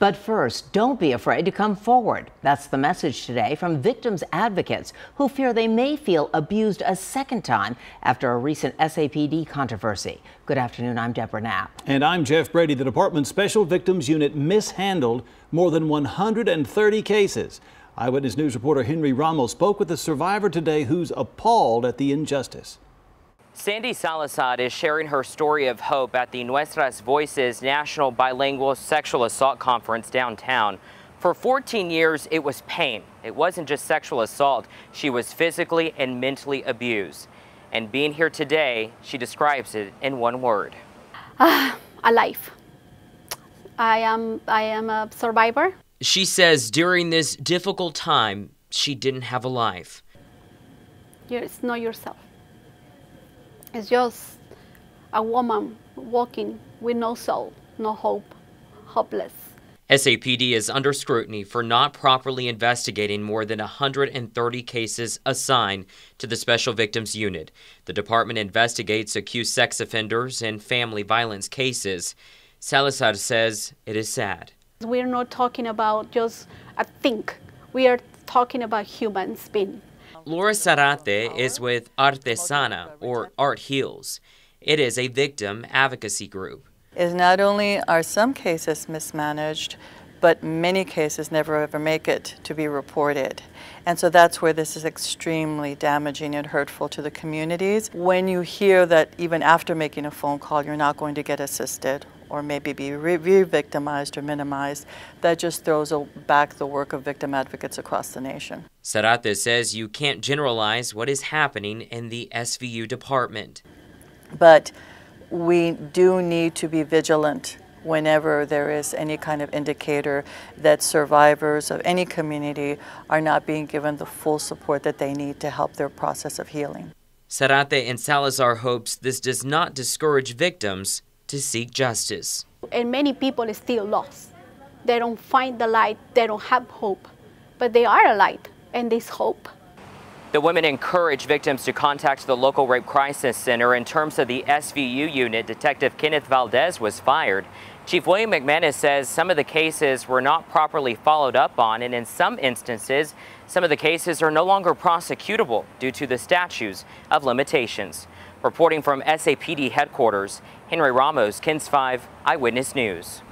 But first, don't be afraid to come forward. That's the message today from victims' advocates who fear they may feel abused a second time after a recent SAPD controversy. Good afternoon, I'm Deborah Knapp. And I'm Jeff Brady. The Department's Special Victims Unit mishandled more than 130 cases. Eyewitness News reporter Henry Ramos spoke with a survivor today who's appalled at the injustice. Sandy Salazar is sharing her story of hope at the Nuestras Voices National Bilingual Sexual Assault Conference downtown. For 14 years, it was pain. It wasn't just sexual assault. She was physically and mentally abused. And being here today, she describes it in one word. Alive. I am a survivor. She says during this difficult time, she didn't have a life. It's not yourself. It's just a woman walking with no soul, no hope, hopeless. SAPD is under scrutiny for not properly investigating more than 130 cases assigned to the Special Victims Unit. The department investigates accused sex offenders and family violence cases. Salazar says it is sad. We're not talking about just a thing. We are talking about humans being. Laura Zarate is with Artesana, or Art Heals. It is a victim advocacy group. Is not only are some cases mismanaged, but many cases never ever make it to be reported. And so that's where this is extremely damaging and hurtful to the communities. When you hear that even after making a phone call, you're not going to get assisted or maybe be re-victimized or minimized, that just throws back the work of victim advocates across the nation. Zarate says you can't generalize what is happening in the SVU department. But we do need to be vigilant whenever there is any kind of indicator that survivors of any community are not being given the full support that they need to help their process of healing. Zarate and Salazar hopes this does not discourage victims to seek justice. And many people are still lost. They don't find the light, they don't have hope, but they are a light and there's hope. The women encourage victims to contact the local rape crisis center. In terms of the SVU unit, Detective Kenneth Valdez was fired. Chief William McManus says some of the cases were not properly followed up on, and in some instances, some of the cases are no longer prosecutable due to the statutes of limitations. Reporting from SAPD headquarters, Henry Ramos, KENS 5 Eyewitness News.